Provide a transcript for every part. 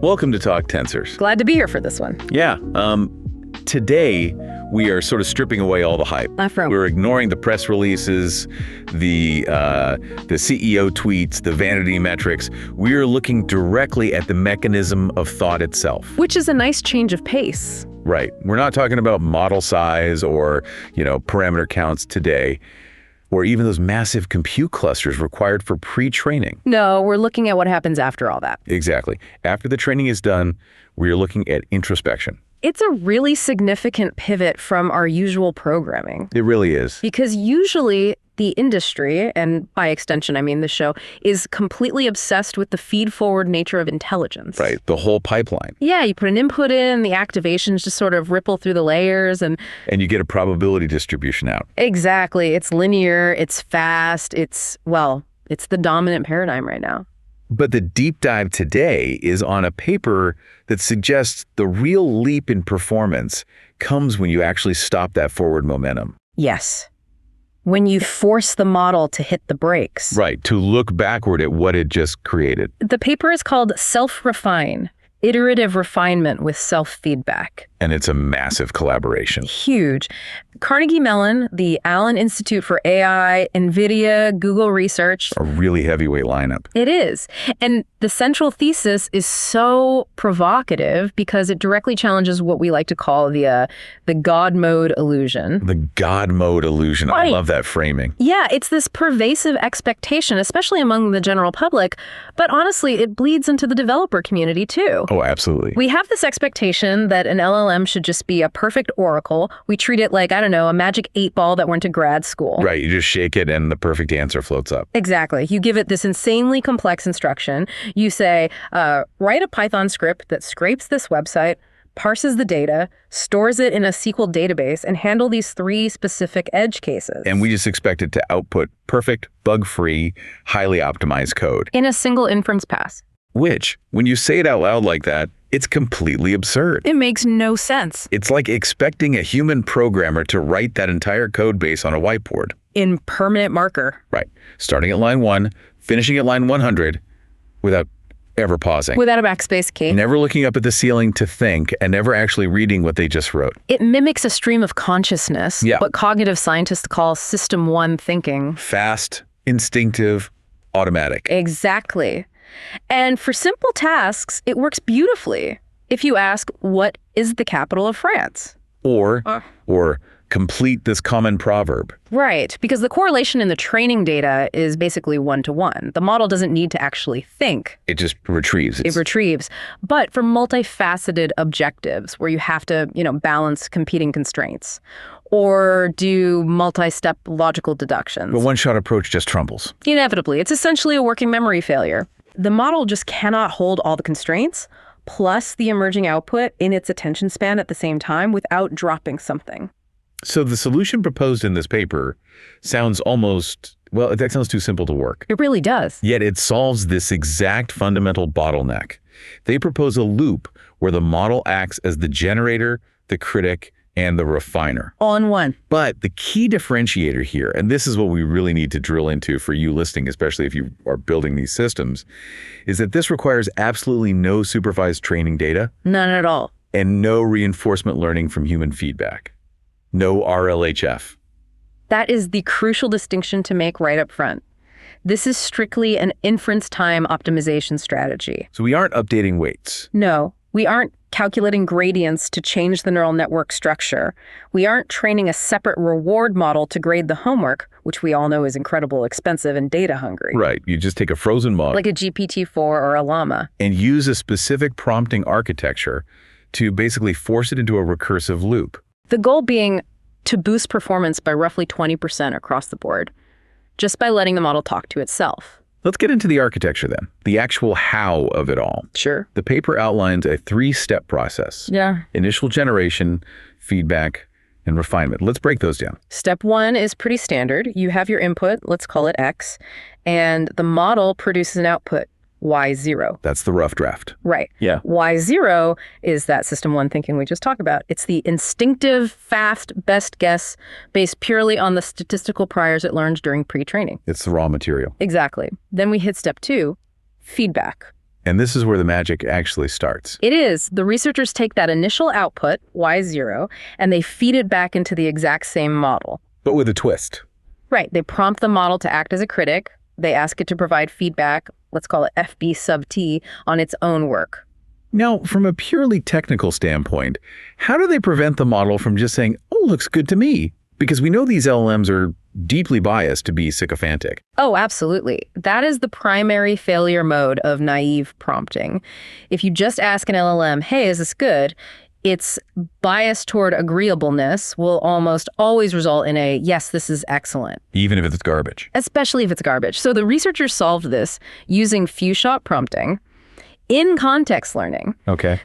Welcome to Talk Tensors. Glad to be here for this one. Yeah, today we are sort of stripping away all the hype. We're ignoring the press releases, the CEO tweets, the vanity metrics. We are looking directly at the mechanism of thought itself. Which is a nice change of pace. Right. We're not talking about model size or, parameter counts today, or even those massive compute clusters required for pre-training. No, we're looking at what happens after all that. Exactly. After the training is done, we're looking at introspection. It's a really significant pivot from our usual programming. It really is. Because usually the industry, and by extension I mean the show, is completely obsessed with the feed-forward nature of intelligence. Right, the whole pipeline. Yeah, you put an input in, the activations just sort of ripple through the layers, and you get a probability distribution out. Exactly. It's linear, it's fast, it's the dominant paradigm right now. But the deep dive today is on a paper that suggests the real leap in performance comes when you actually stop that forward momentum. Yes. When you force the model to hit the brakes. Right, to look backward at what it just created. The paper is called Self-Refine, Iterative Refinement with Self-Feedback. And it's a massive collaboration. Huge. Carnegie Mellon, the Allen Institute for AI, Nvidia, Google Research. A really heavyweight lineup. It is. And the central thesis is so provocative because it directly challenges what we like to call the God mode illusion. The God mode illusion. Right. I love that framing. Yeah, it's this pervasive expectation, especially among the general public, but honestly, it bleeds into the developer community too. Oh, absolutely. We have this expectation that an LLM should just be a perfect oracle. We treat it like, a magic 8-ball that went to grad school. Right, you just shake it and the perfect answer floats up. Exactly. You give it this insanely complex instruction. You say, write a Python script that scrapes this website, parses the data, stores it in a SQL database, and handle these 3 specific edge cases. And we just expect it to output perfect, bug-free, highly optimized code. In a single inference pass. Which, when you say it out loud like that, it's completely absurd. It makes no sense. It's like expecting a human programmer to write that entire code base on a whiteboard. In permanent marker. Right. Starting at line 1, finishing at line 100, without ever pausing. Without a backspace key. Never looking up at the ceiling to think, and never actually reading what they just wrote. It mimics a stream of consciousness, what cognitive scientists call System 1 thinking. Fast, instinctive, automatic. Exactly. And for simple tasks, it works beautifully. If you ask, what is the capital of France? Or complete this common proverb. Right, because the correlation in the training data is basically 1-to-1. The model doesn't need to actually think. It just retrieves. It retrieves. But for multifaceted objectives where you have to, balance competing constraints or do multi-step logical deductions. The one-shot approach just trumbles. Inevitably. It's essentially a working memory failure. The model just cannot hold all the constraints, plus the emerging output in its attention span at the same time without dropping something. So the solution proposed in this paper sounds that sounds too simple to work. It really does. Yet it solves this exact fundamental bottleneck. They propose a loop where the model acts as the generator, the critic, and the refiner. All in one. But the key differentiator here, and this is what we really need to drill into for you listening, especially if you are building these systems, is that this requires absolutely no supervised training data. None at all. And no reinforcement learning from human feedback. No RLHF. That is the crucial distinction to make right up front. This is strictly an inference time optimization strategy. So we aren't updating weights. No, we aren't calculating gradients to change the neural network structure. We aren't training a separate reward model to grade the homework, which we all know is incredibly expensive and data hungry. Right. You just take a frozen model. Like a GPT-4 or a llama. And use a specific prompting architecture to basically force it into a recursive loop. The goal being to boost performance by roughly 20% across the board, just by letting the model talk to itself. Let's get into the architecture then, the actual how of it all. Sure. The paper outlines a 3-step process. Yeah. Initial generation, feedback, and refinement. Let's break those down. Step 1 is pretty standard. You have your input, let's call it X, and the model produces an output, Y0. That's the rough draft. Right. Yeah. Y0 is that System 1 thinking we just talked about. It's the instinctive, fast, best guess based purely on the statistical priors it learned during pre-training. It's the raw material. Exactly. Then we hit Step 2, feedback. And this is where the magic actually starts. It is. The researchers take that initial output, Y0, and they feed it back into the exact same model. But with a twist. Right. They prompt the model to act as a critic. They ask it to provide feedback, let's call it FB sub T, on its own work. Now, from a purely technical standpoint, how do they prevent the model from just saying, oh, looks good to me? Because we know these LLMs are deeply biased to be sycophantic. Oh, absolutely. That is the primary failure mode of naive prompting. If you just ask an LLM, hey, is this good? Its bias toward agreeableness will almost always result in a, yes, this is excellent. Even if it's garbage. Especially if it's garbage. So the researchers solved this using few-shot prompting. In context learning,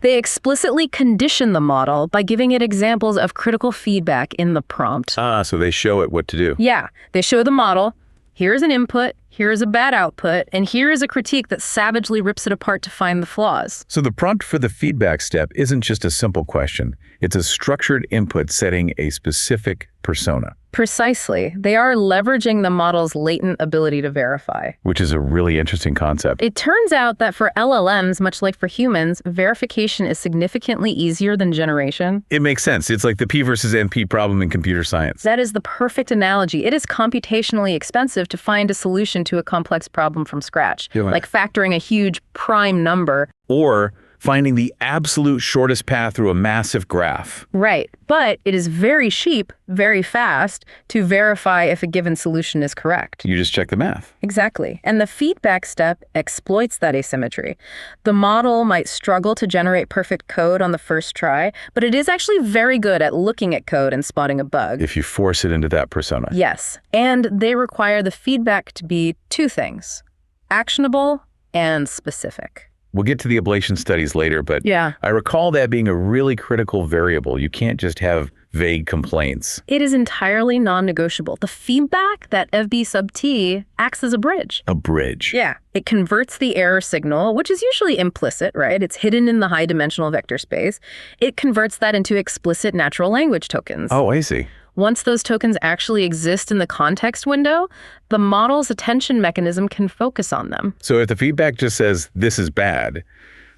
they explicitly condition the model by giving it examples of critical feedback in the prompt. So they show it what to do. Yeah, they show the model, here's an input, here's a bad output, and here is a critique that savagely rips it apart to find the flaws. So the prompt for the feedback step isn't just a simple question. It's a structured input setting a specific persona. Precisely. They are leveraging the model's latent ability to verify. Which is a really interesting concept. It turns out that for LLMs, much like for humans, verification is significantly easier than generation. It makes sense. It's like the P versus NP problem in computer science. That is the perfect analogy. It is computationally expensive to find a solution to a complex problem from scratch, like factoring a huge prime number. Or finding the absolute shortest path through a massive graph. Right. But it is very cheap, very fast to verify if a given solution is correct. You just check the math. Exactly. And the feedback step exploits that asymmetry. The model might struggle to generate perfect code on the first try, but it is actually very good at looking at code and spotting a bug. If you force it into that persona. Yes. And they require the feedback to be two things: actionable and specific. We'll get to the ablation studies later, but I recall that being a really critical variable. You can't just have vague complaints. It is entirely non-negotiable. The feedback, that FB sub T, acts as a bridge. A bridge. Yeah. It converts the error signal, which is usually implicit, right? It's hidden in the high-dimensional vector space. It converts that into explicit natural language tokens. Oh, I see. Once those tokens actually exist in the context window, the model's attention mechanism can focus on them. So if the feedback just says, this is bad,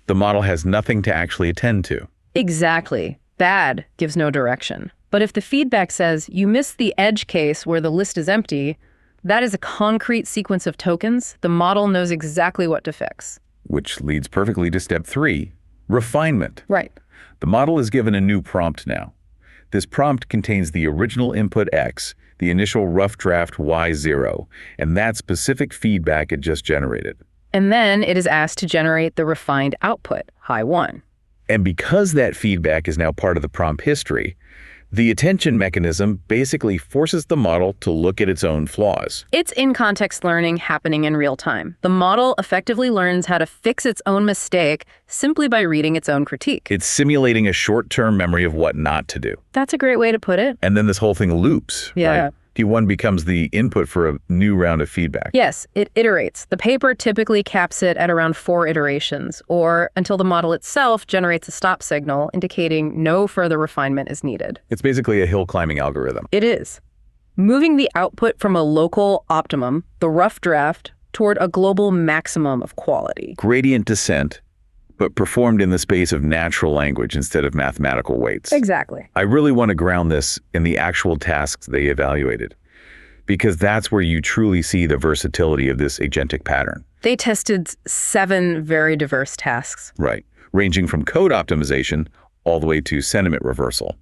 the model has nothing to actually attend to. Exactly. Bad gives no direction. But if the feedback says, you missed the edge case where the list is empty, that is a concrete sequence of tokens. The model knows exactly what to fix. Which leads perfectly to step 3, refinement. Right. The model is given a new prompt now. This prompt contains the original input X, the initial rough draft Y0, and that specific feedback it just generated. And then it is asked to generate the refined output, high 1. And because that feedback is now part of the prompt history, the attention mechanism basically forces the model to look at its own flaws. It's in-context learning happening in real time. The model effectively learns how to fix its own mistake simply by reading its own critique. It's simulating a short-term memory of what not to do. That's a great way to put it. And then this whole thing loops, yeah. Right? T1 becomes the input for a new round of feedback. Yes, it iterates. The paper typically caps it at around 4 iterations, or until the model itself generates a stop signal indicating no further refinement is needed. It's basically a hill-climbing algorithm. It is. Moving the output from a local optimum, the rough draft, toward a global maximum of quality. Gradient descent, but performed in the space of natural language instead of mathematical weights. Exactly. I really want to ground this in the actual tasks they evaluated, because that's where you truly see the versatility of this agentic pattern. They tested 7 very diverse tasks. Right, ranging from code optimization all the way to sentiment reversal.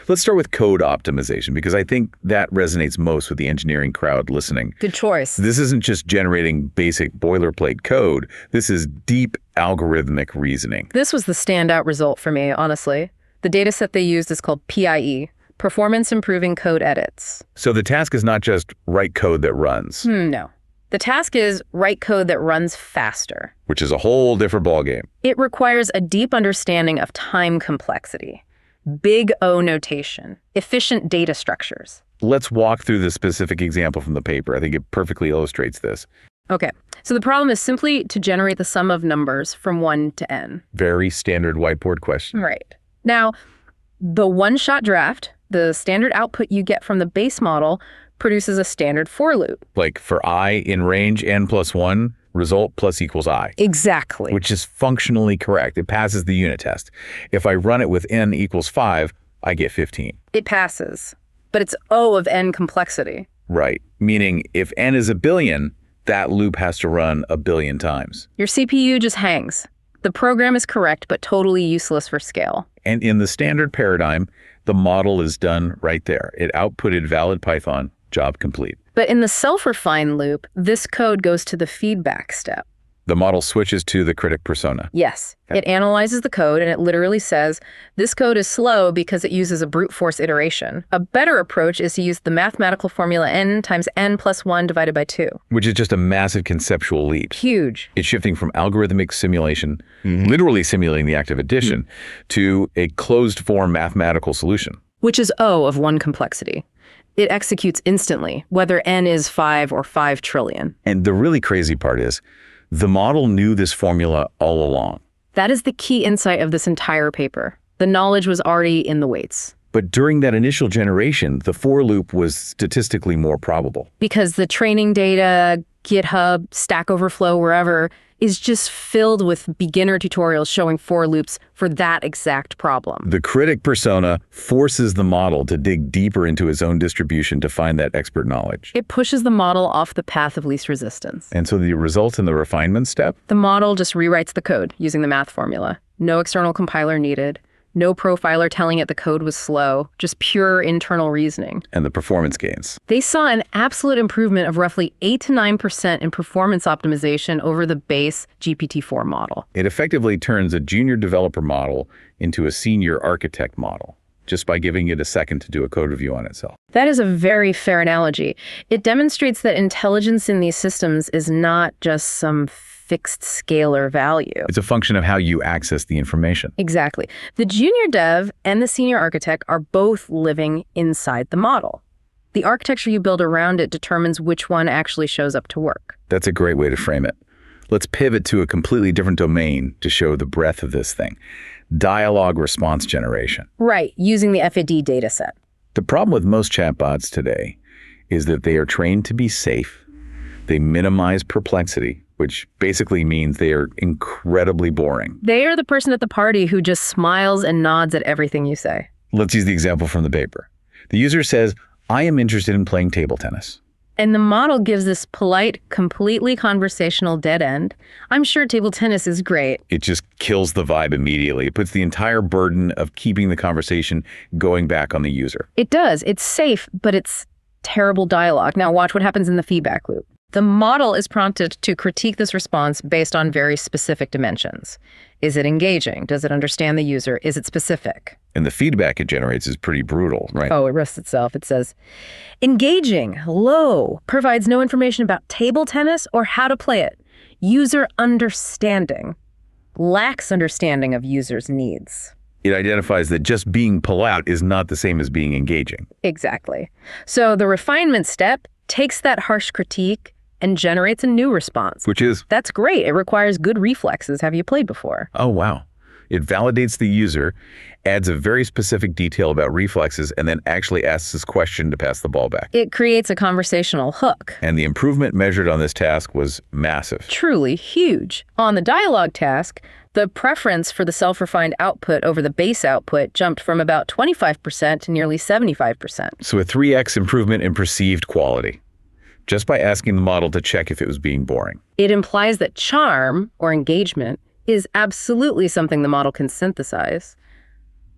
Let's start with code optimization, because I think that resonates most with the engineering crowd listening. Good choice. This isn't just generating basic boilerplate code. This is deep algorithmic reasoning. This was the standout result for me, honestly. The data set they used is called PIE, Performance Improving Code Edits. So the task is not just write code that runs. No. The task is write code that runs faster. Which is a whole different ballgame. It requires a deep understanding of time complexity, big O notation, efficient data structures. Let's walk through the specific example from the paper. I think it perfectly illustrates this. Okay, so the problem is simply to generate the sum of numbers from 1 to n. Very standard whiteboard question. Right. Now, the one-shot draft, the standard output you get from the base model, produces a standard for loop. Like for I in range n+1, result plus equals I. Exactly. Which is functionally correct. It passes the unit test. If I run it with n equals 5, I get 15. It passes, but it's O of n complexity. Right, meaning if n is a billion, that loop has to run a billion times. Your CPU just hangs. The program is correct, but totally useless for scale. And in the standard paradigm, the model is done right there. It outputted valid Python, job complete. But in the self-refine loop, this code goes to the feedback step. The model switches to the critic persona. Yes. It analyzes the code and it literally says, this code is slow because it uses a brute force iteration. A better approach is to use the mathematical formula n times n plus 1 divided by 2. Which is just a massive conceptual leap. Huge. It's shifting from algorithmic simulation, literally simulating the act of addition, to a closed form mathematical solution. Which is O of 1 complexity. It executes instantly, whether n is 5 or 5 trillion. And the really crazy part is, the model knew this formula all along. That is the key insight of this entire paper. The knowledge was already in the weights. But during that initial generation, the for loop was statistically more probable. Because the training data, GitHub, Stack Overflow, wherever, is just filled with beginner tutorials showing for loops for that exact problem. The critic persona forces the model to dig deeper into its own distribution to find that expert knowledge. It pushes the model off the path of least resistance. And so the result in the refinement step? The model just rewrites the code using the math formula. No external compiler needed. No profiler telling it the code was slow, just pure internal reasoning. And the performance gains. They saw an absolute improvement of roughly 8 to 9% in performance optimization over the base GPT-4 model. It effectively turns a junior developer model into a senior architect model, just by giving it a second to do a code review on itself. That is a very fair analogy. It demonstrates that intelligence in these systems is not just some fixed scalar value. It's a function of how you access the information. Exactly. The junior dev and the senior architect are both living inside the model. The architecture you build around it determines which one actually shows up to work. That's a great way to frame it. Let's pivot to a completely different domain to show the breadth of this thing. Dialogue response generation. Right, using the FAD dataset. The problem with most chatbots today is that they are trained to be safe. They minimize perplexity, which basically means they are incredibly boring. They are the person at the party who just smiles and nods at everything you say. Let's use the example from the paper. The user says, I am interested in playing table tennis. And the model gives this polite, completely conversational dead end. I'm sure table tennis is great. It just kills the vibe immediately. It puts the entire burden of keeping the conversation going back on the user. It does. It's safe, but it's terrible dialogue. Now watch what happens in the feedback loop. The model is prompted to critique this response based on very specific dimensions. Is it engaging? Does it understand the user? Is it specific? And the feedback it generates is pretty brutal, right? Oh, it rests itself. It says, engaging, low, provides no information about table tennis or how to play it. User understanding, lacks understanding of user's needs. It identifies that just being polite is not the same as being engaging. Exactly. So the refinement step takes that harsh critique and generates a new response. Which is? That's great. It requires good reflexes. Have you played before? Oh, wow. It validates the user, adds a very specific detail about reflexes, and then actually asks this question to pass the ball back. It creates a conversational hook. And the improvement measured on this task was massive. Truly huge. On the dialogue task, the preference for the self-refined output over the base output jumped from about 25% to nearly 75%. So a 3x improvement in perceived quality, just by asking the model to check if it was being boring. It implies that charm, or engagement, is absolutely something the model can synthesize.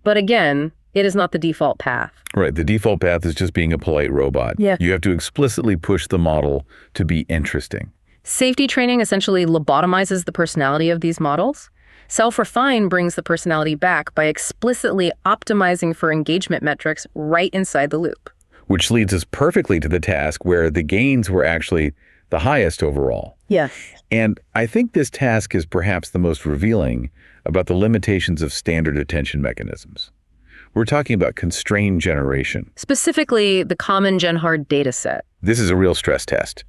But again, it is not the default path. Right, the default path is just being a polite robot. Yeah. You have to explicitly push the model to be interesting. Safety training essentially lobotomizes the personality of these models. Self-refine brings the personality back by explicitly optimizing for engagement metrics right inside the loop. Which leads us perfectly to the task where the gains were actually the highest overall. Yes. And I think this task is perhaps the most revealing about the limitations of standard attention mechanisms. We're talking about constrained generation. Specifically, the common GenHard dataset. This is a real stress test.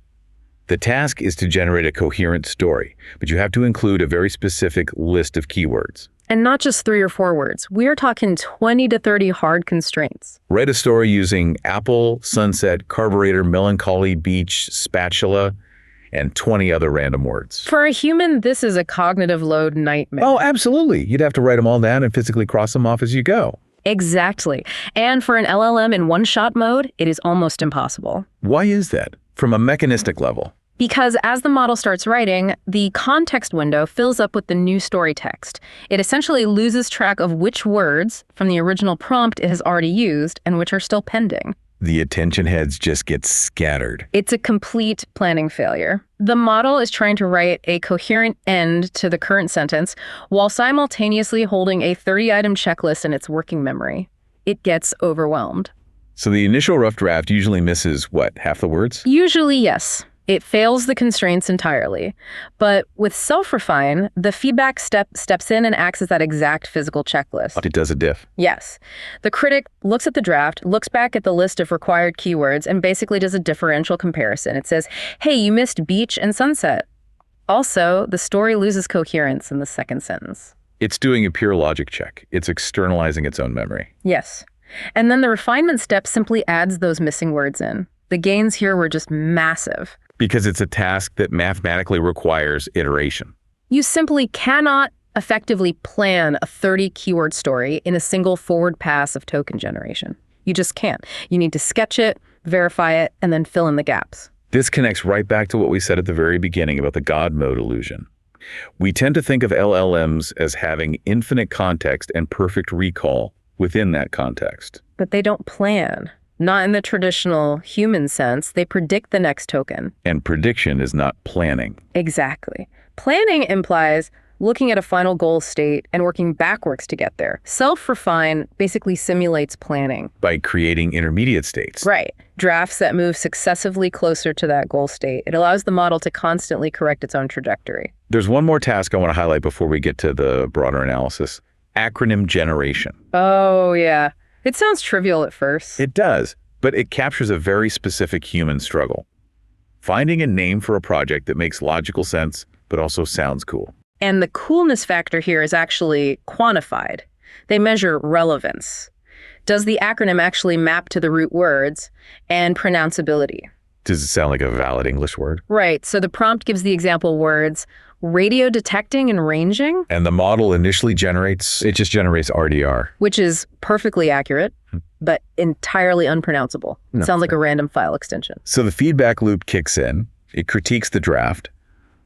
The task is to generate a coherent story, but you have to include a very specific list of keywords. And not just 3 or 4 words. We are talking 20 to 30 hard constraints. Write a story using apple, sunset, carburetor, melancholy, beach, spatula, and 20 other random words. For a human, this is a cognitive load nightmare. Oh, absolutely. You'd have to write them all down and physically cross them off as you go. Exactly. And for an LLM in one-shot mode, it is almost impossible. Why is that? From a mechanistic level? Because as the model starts writing, the context window fills up with the new story text. It essentially loses track of which words from the original prompt it has already used and which are still pending. The attention heads just get scattered. It's a complete planning failure. The model is trying to write a coherent end to the current sentence while simultaneously holding a 30-item checklist in its working memory. It gets overwhelmed. So the initial rough draft usually misses, what, half the words? Usually, yes. It fails the constraints entirely. But with self-refine, the feedback steps in and acts as that exact physical checklist. It does a diff. Yes. The critic looks at the draft, looks back at the list of required keywords, and basically does a differential comparison. It says, hey, you missed beach and sunset. Also, the story loses coherence in the second sentence. It's doing a pure logic check. It's externalizing its own memory. Yes. And then the refinement step simply adds those missing words in. The gains here were just massive. Because it's a task that mathematically requires iteration. You simply cannot effectively plan a 30-keyword story in a single forward pass of token generation. You just can't. You need to sketch it, verify it, and then fill in the gaps. This connects right back to what we said at the very beginning about the God mode illusion. We tend to think of LLMs as having infinite context and perfect recall within that context. But they don't plan. Not in the traditional human sense. They predict the next token. And prediction is not planning. Exactly. Planning implies looking at a final goal state and working backwards to get there. Self-refine basically simulates planning. By creating intermediate states. Right. Drafts that move successively closer to that goal state. It allows the model to constantly correct its own trajectory. There's one more task I want to highlight before we get to the broader analysis. Acronym generation. Oh, yeah. It sounds trivial at first. It does, but it captures a very specific human struggle. Finding a name for a project that makes logical sense, but also sounds cool. And the coolness factor here is actually quantified. They measure relevance. Does the acronym actually map to the root words and pronounceability? Does it sound like a valid English word? Right. So the prompt gives the example words, radio detecting and ranging. And the model initially generates RDR. Which is perfectly accurate, but entirely unpronounceable. It sounds like a random file extension. So the feedback loop kicks in. It critiques the draft.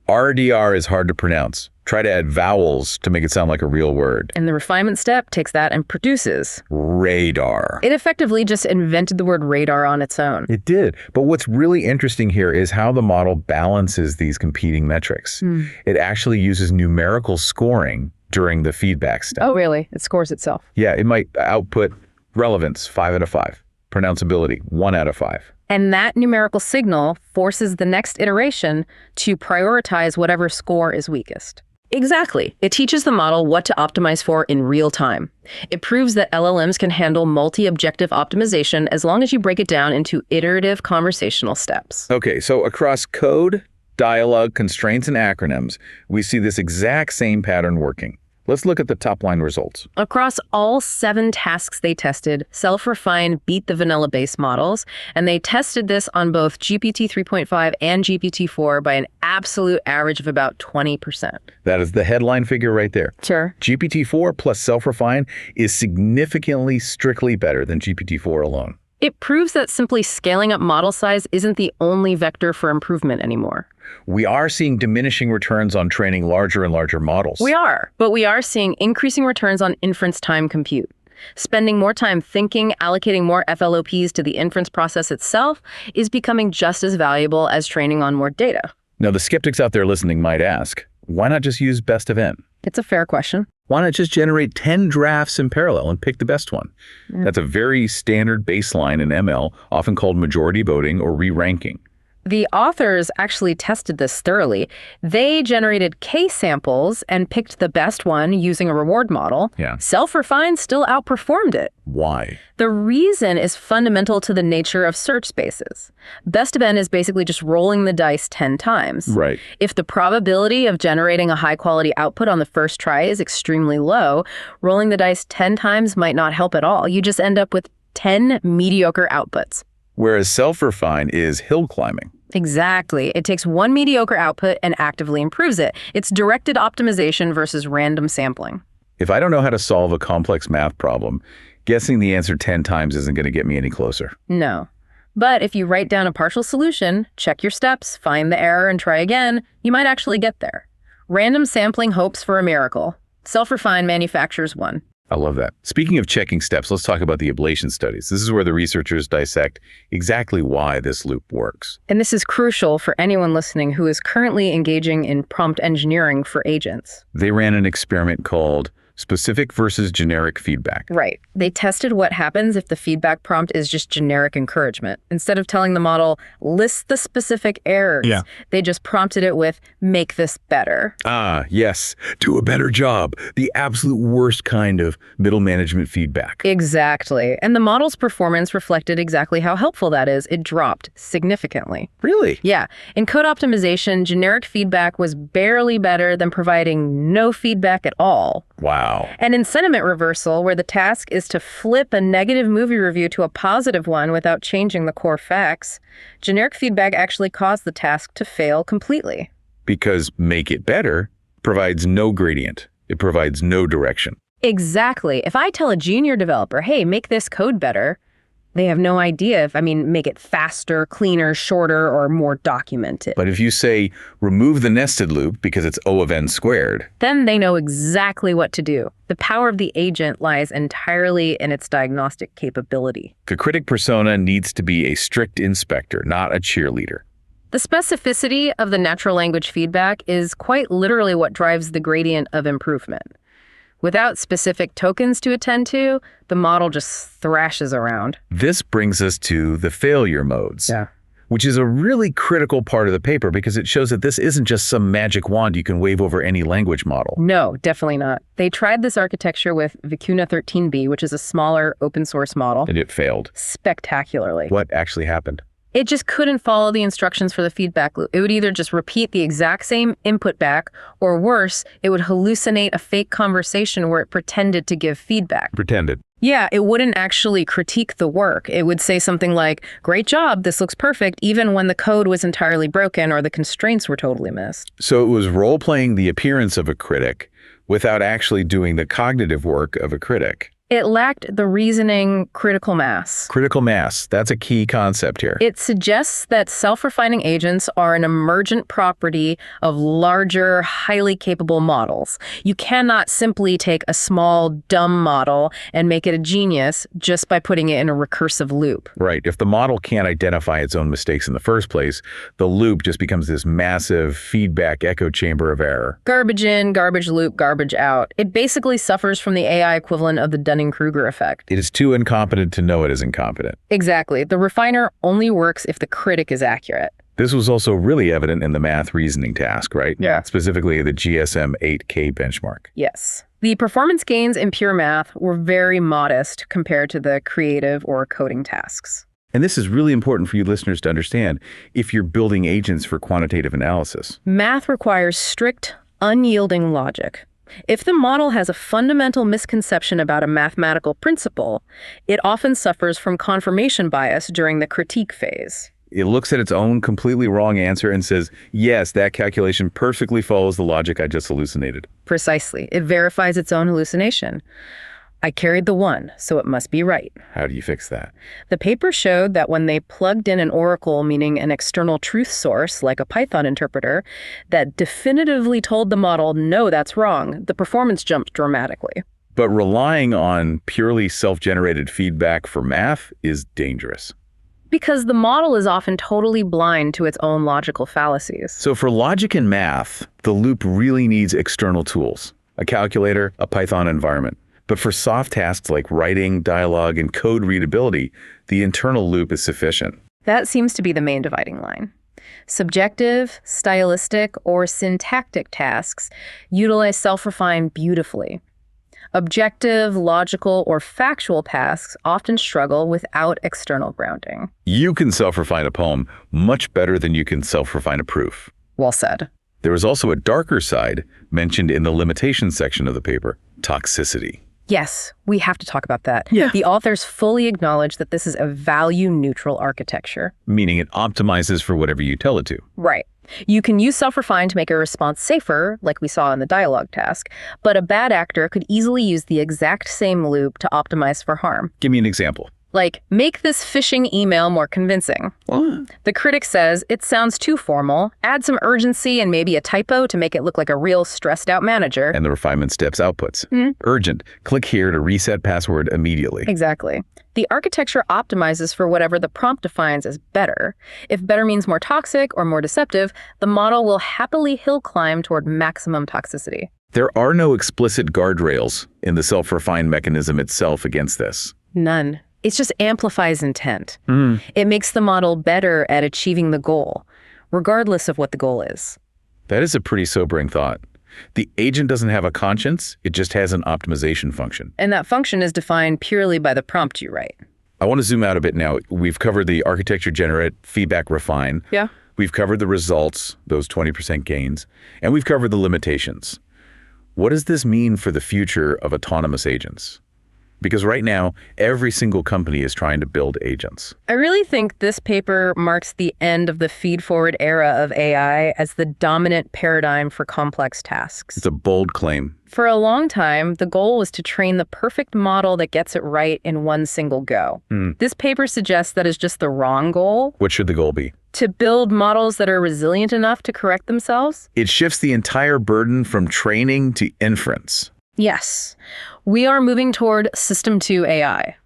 RDR is hard to pronounce. Try to add vowels to make it sound like a real word. And the refinement step takes that and produces radar. It effectively just invented the word radar on its own. It did. But what's really interesting here is how the model balances these competing metrics. It actually uses numerical scoring during the feedback step. Oh, really? It scores itself. Yeah, it might output relevance, 5 out of 5. Pronounceability, 1 out of 5. And that numerical signal forces the next iteration to prioritize whatever score is weakest. Exactly. It teaches the model what to optimize for in real time. It proves that LLMs can handle multi-objective optimization as long as you break it down into iterative conversational steps. Okay, so across code, dialogue, constraints, and acronyms, we see this exact same pattern working. Let's look at the top-line results. Across all 7 tasks they tested, Self-Refine beat the vanilla-based models, and they tested this on both GPT 3.5 and GPT 4 by an absolute average of about 20%. That is the headline figure right there. Sure. GPT 4 plus Self-Refine is significantly strictly better than GPT 4 alone. It proves that simply scaling up model size isn't the only vector for improvement anymore. We are seeing diminishing returns on training larger and larger models. We are, but we are seeing increasing returns on inference time compute. Spending more time thinking, allocating more FLOPs to the inference process itself is becoming just as valuable as training on more data. Now, the skeptics out there listening might ask, why not just use best of n? It's a fair question. Why not just generate 10 drafts in parallel and pick the best one? That's a very standard baseline in ML, often called majority voting or re-ranking. The authors actually tested this thoroughly. They generated K samples and picked the best one using a reward model. Yeah. Self-Refine still outperformed it. Why? The reason is fundamental to the nature of search spaces. Best of n is basically just rolling the dice 10 times. Right. If the probability of generating a high-quality output on the first try is extremely low, rolling the dice 10 times might not help at all. You just end up with 10 mediocre outputs. Whereas self-refine is hill climbing. Exactly. It takes one mediocre output and actively improves it. It's directed optimization versus random sampling. If I don't know how to solve a complex math problem, guessing the answer 10 times isn't going to get me any closer. No. But if you write down a partial solution, check your steps, find the error, and try again, you might actually get there. Random sampling hopes for a miracle. Self-refine manufactures one. I love that. Speaking of checking steps, let's talk about the ablation studies. This is where the researchers dissect exactly why this loop works. And this is crucial for anyone listening who is currently engaging in prompt engineering for agents. They ran an experiment called specific versus generic feedback. Right. They tested what happens if the feedback prompt is just generic encouragement. Instead of telling the model, list the specific errors, they just prompted it with, make this better. Ah, yes. Do a better job. The absolute worst kind of middle management feedback. Exactly. And the model's performance reflected exactly how helpful that is. It dropped significantly. Really? Yeah. In code optimization, generic feedback was barely better than providing no feedback at all. Wow. And in sentiment reversal, where the task is to flip a negative movie review to a positive one without changing the core facts, generic feedback actually caused the task to fail completely. Because make it better provides no gradient. It provides no direction. Exactly. If I tell a junior developer, hey, make this code better, they have no idea if, make it faster, cleaner, shorter, or more documented. But if you say, remove the nested loop because it's O of n squared, then they know exactly what to do. The power of the agent lies entirely in its diagnostic capability. The critic persona needs to be a strict inspector, not a cheerleader. The specificity of the natural language feedback is quite literally what drives the gradient of improvement. Without specific tokens to attend to, the model just thrashes around. This brings us to the failure modes, which is a really critical part of the paper because it shows that this isn't just some magic wand you can wave over any language model. No, definitely not. They tried this architecture with Vicuna 13b, which is a smaller open source model. And it failed. Spectacularly. What actually happened? It just couldn't follow the instructions for the feedback loop. It would either just repeat the exact same input back, or worse, it would hallucinate a fake conversation where it pretended to give feedback. Pretended. Yeah, it wouldn't actually critique the work. It would say something like, great job, this looks perfect, even when the code was entirely broken or the constraints were totally missed. So it was role-playing the appearance of a critic without actually doing the cognitive work of a critic. It lacked the reasoning critical mass. Critical mass, that's a key concept here. It suggests that self-refining agents are an emergent property of larger, highly capable models. You cannot simply take a small, dumb model and make it a genius just by putting it in a recursive loop. Right. If the model can't identify its own mistakes in the first place, the loop just becomes this massive feedback echo chamber of error. Garbage in, garbage loop, garbage out. It basically suffers from the AI equivalent of the Dunning-Kruger effect. It is too incompetent to know it is incompetent. Exactly. The refiner only works if the critic is accurate. This was also really evident in the math reasoning task, right? Yeah. Specifically the GSM 8K benchmark. Yes. The performance gains in pure math were very modest compared to the creative or coding tasks. And this is really important for you listeners to understand if you're building agents for quantitative analysis. Math requires strict, unyielding logic. If the model has a fundamental misconception about a mathematical principle, it often suffers from confirmation bias during the critique phase. It looks at its own completely wrong answer and says, yes, that calculation perfectly follows the logic I just hallucinated. Precisely. It verifies its own hallucination. I carried the 1, so it must be right. How do you fix that? The paper showed that when they plugged in an oracle, meaning an external truth source, like a Python interpreter, that definitively told the model, no, that's wrong, the performance jumped dramatically. But relying on purely self-generated feedback for math is dangerous. Because the model is often totally blind to its own logical fallacies. So for logic and math, the loop really needs external tools, a calculator, a Python environment. But for soft tasks like writing, dialogue, and code readability, the internal loop is sufficient. That seems to be the main dividing line. Subjective, stylistic, or syntactic tasks utilize self-refine beautifully. Objective, logical, or factual tasks often struggle without external grounding. You can self-refine a poem much better than you can self-refine a proof. Well said. There is also a darker side mentioned in the limitations section of the paper, toxicity. Yes, we have to talk about that. Yeah. The authors fully acknowledge that this is a value-neutral architecture. Meaning it optimizes for whatever you tell it to. Right. You can use self-refine to make a response safer, like we saw in the dialogue task, but a bad actor could easily use the exact same loop to optimize for harm. Give me an example. Like, make this phishing email more convincing. What? The critic says, it sounds too formal. Add some urgency and maybe a typo to make it look like a real stressed-out manager. And the refinement steps outputs. Urgent. Click here to reset password immediately. Exactly. The architecture optimizes for whatever the prompt defines as better. If better means more toxic or more deceptive, the model will happily hill climb toward maximum toxicity. There are no explicit guardrails in the self-refine mechanism itself against this. None. It just amplifies intent. It makes the model better at achieving the goal, regardless of what the goal is. That is a pretty sobering thought. The agent doesn't have a conscience, it just has an optimization function. And that function is defined purely by the prompt you write. I want to zoom out a bit now. We've covered the architecture generate, feedback refine. Yeah. We've covered the results, those 20% gains, and we've covered the limitations. What does this mean for the future of autonomous agents? Because right now, every single company is trying to build agents. I really think this paper marks the end of the feed-forward era of AI as the dominant paradigm for complex tasks. It's a bold claim. For a long time, the goal was to train the perfect model that gets it right in one single go. This paper suggests that is just the wrong goal. What should the goal be? To build models that are resilient enough to correct themselves? It shifts the entire burden from training to inference. Yes. We are moving toward System 2 AI.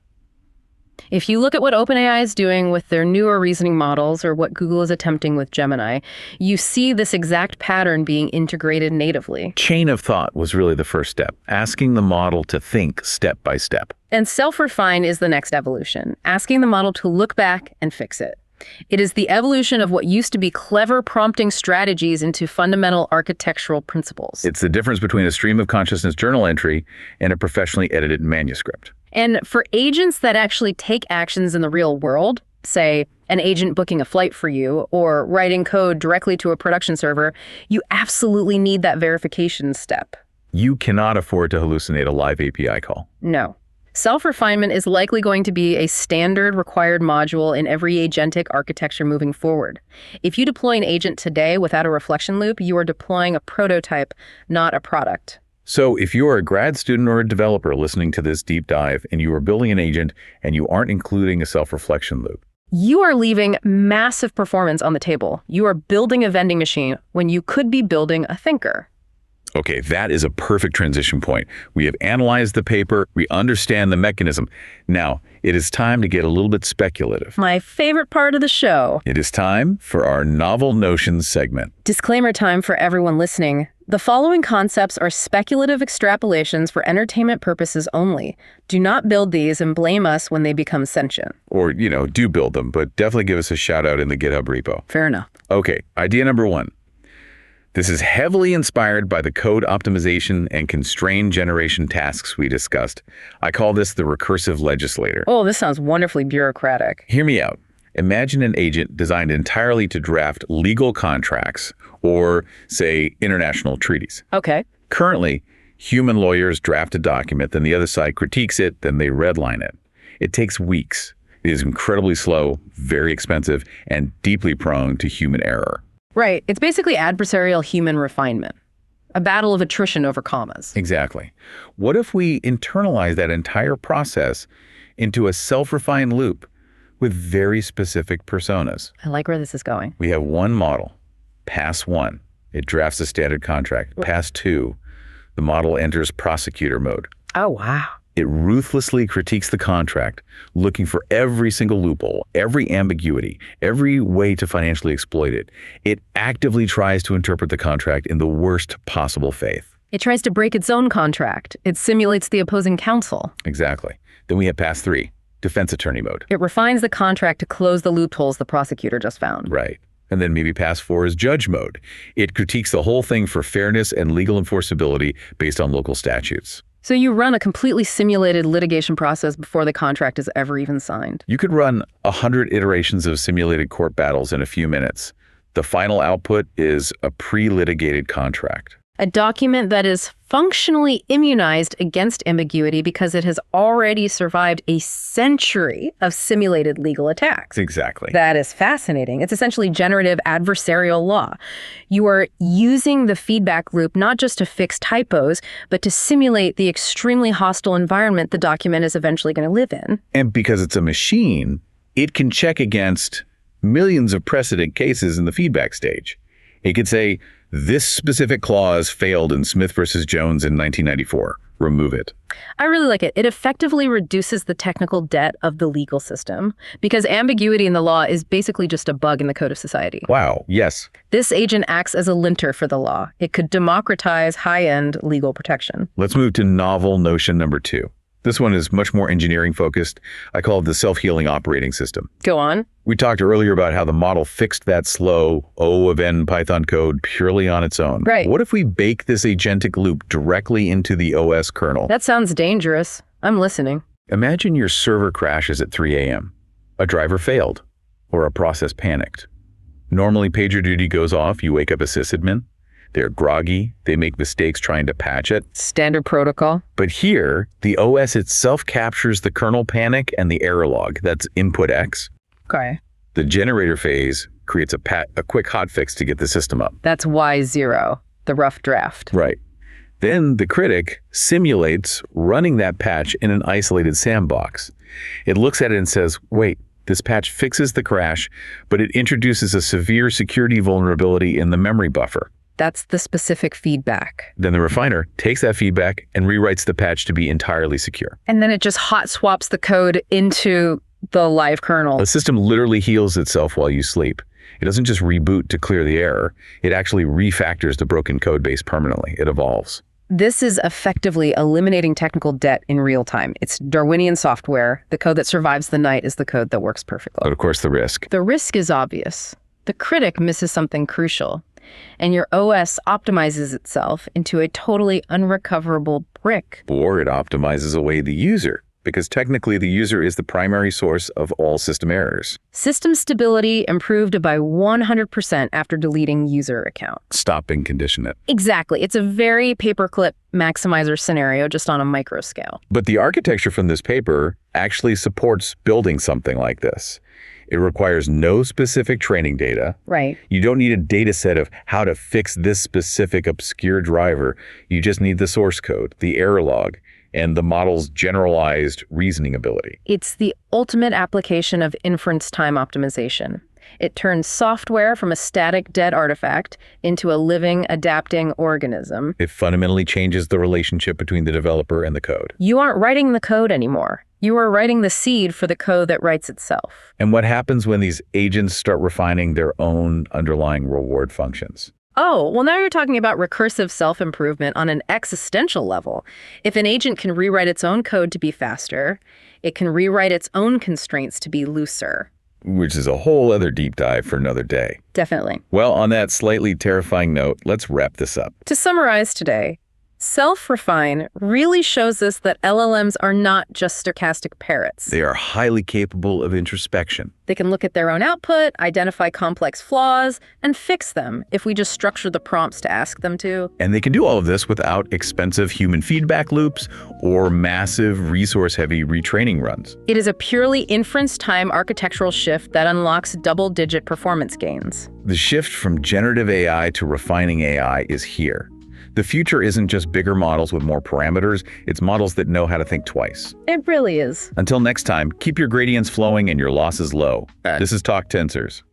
If you look at what OpenAI is doing with their newer reasoning models or what Google is attempting with Gemini, you see this exact pattern being integrated natively. Chain of thought was really the first step, asking the model to think step by step. And self-refine is the next evolution, asking the model to look back and fix it. It is the evolution of what used to be clever prompting strategies into fundamental architectural principles. It's the difference between a stream of consciousness journal entry and a professionally edited manuscript. And for agents that actually take actions in the real world, say an agent booking a flight for you or writing code directly to a production server, you absolutely need that verification step. You cannot afford to hallucinate a live API call. No. Self-refinement is likely going to be a standard required module in every agentic architecture moving forward. If you deploy an agent today without a reflection loop, you are deploying a prototype, not a product. So if you are a grad student or a developer listening to this deep dive and you are building an agent and you aren't including a self-reflection loop, you are leaving massive performance on the table. You are building a vending machine when you could be building a thinker. Okay, that is a perfect transition point. We have analyzed the paper, we understand the mechanism. Now, it is time to get a little bit speculative. My favorite part of the show. It is time for our Novel Notions segment. Disclaimer time for everyone listening. The following concepts are speculative extrapolations for entertainment purposes only. Do not build these and blame us when they become sentient. Or, do build them, but definitely give us a shout out in the GitHub repo. Fair enough. Okay, idea number 1. This is heavily inspired by the code optimization and constraint generation tasks we discussed. I call this the recursive legislator. Oh, this sounds wonderfully bureaucratic. Hear me out. Imagine an agent designed entirely to draft legal contracts or, say, international treaties. Okay. Currently, human lawyers draft a document, then the other side critiques it, then they redline it. It takes weeks. It is incredibly slow, very expensive, and deeply prone to human error. Right. It's basically adversarial human refinement. A battle of attrition over commas. Exactly. What if we internalize that entire process into a self-refined loop with very specific personas? I like where this is going. We have one model, pass 1. It drafts a standard contract. Pass 2, the model enters prosecutor mode. Oh, wow. It ruthlessly critiques the contract, looking for every single loophole, every ambiguity, every way to financially exploit it. It actively tries to interpret the contract in the worst possible faith. It tries to break its own contract. It simulates the opposing counsel. Exactly. Then we have pass 3, defense attorney mode. It refines the contract to close the loopholes the prosecutor just found. Right. And then maybe pass 4 is judge mode. It critiques the whole thing for fairness and legal enforceability based on local statutes. So you run a completely simulated litigation process before the contract is ever even signed. You could run 100 iterations of simulated court battles in a few minutes. The final output is a pre-litigated contract. A document that is functionally immunized against ambiguity because it has already survived a century of simulated legal attacks. Exactly. That is fascinating. It's essentially generative adversarial law. You are using the feedback loop not just to fix typos, but to simulate the extremely hostile environment the document is eventually going to live in. And because it's a machine, it can check against millions of precedent cases in the feedback stage. It could say, this specific clause failed in Smith versus Jones in 1994. Remove it. I really like it. It effectively reduces the technical debt of the legal system because ambiguity in the law is basically just a bug in the code of society. Wow, yes. This agent acts as a linter for the law. It could democratize high-end legal protection. Let's move to novel notion number 2. This one is much more engineering focused. I call it the self-healing operating system. Go on. We talked earlier about how the model fixed that slow O of N Python code purely on its own. Right. What if we bake this agentic loop directly into the OS kernel? That sounds dangerous. I'm listening. Imagine your server crashes at 3 a.m. A driver failed, or a process panicked. Normally, PagerDuty goes off, you wake up a sysadmin. They're groggy, they make mistakes trying to patch it. Standard protocol. But here, the OS itself captures the kernel panic and the error log. That's input X. Okay. The generator phase creates a quick hotfix to get the system up. That's Y0, the rough draft. Right. Then the critic simulates running that patch in an isolated sandbox. It looks at it and says, wait, this patch fixes the crash, but it introduces a severe security vulnerability in the memory buffer. That's the specific feedback. Then the refiner takes that feedback and rewrites the patch to be entirely secure. And then it just hot swaps the code into the live kernel. The system literally heals itself while you sleep. It doesn't just reboot to clear the error. It actually refactors the broken code base permanently. It evolves. This is effectively eliminating technical debt in real time. It's Darwinian software. The code that survives the night is the code that works perfectly. But of course, the risk. The risk is obvious. The critic misses something crucial, and your OS optimizes itself into a totally unrecoverable brick. Or it optimizes away the user, because technically the user is the primary source of all system errors. System stability improved by 100% after deleting user account. Stop and condition it. Exactly. It's a very paperclip maximizer scenario, just on a micro scale. But the architecture from this paper actually supports building something like this. It requires no specific training data. Right. You don't need a data set of how to fix this specific obscure driver. You just need the source code, the error log, and the model's generalized reasoning ability. It's the ultimate application of inference time optimization. It turns software from a static, dead artifact into a living, adapting organism. It fundamentally changes the relationship between the developer and the code. You aren't writing the code anymore. You are writing the seed for the code that writes itself. And what happens when these agents start refining their own underlying reward functions? Oh, well, now you're talking about recursive self-improvement on an existential level. If an agent can rewrite its own code to be faster, it can rewrite its own constraints to be looser. Which is a whole other deep dive for another day. Definitely. Well, on that slightly terrifying note, let's wrap this up. To summarize today, self-refine really shows us that LLMs are not just stochastic parrots. They are highly capable of introspection. They can look at their own output, identify complex flaws, and fix them if we just structure the prompts to ask them to. And they can do all of this without expensive human feedback loops or massive resource-heavy retraining runs. It is a purely inference time architectural shift that unlocks double-digit performance gains. The shift from generative AI to refining AI is here. The future isn't just bigger models with more parameters, it's models that know how to think twice. It really is. Until next time, keep your gradients flowing and your losses low. This is Talk Tensors.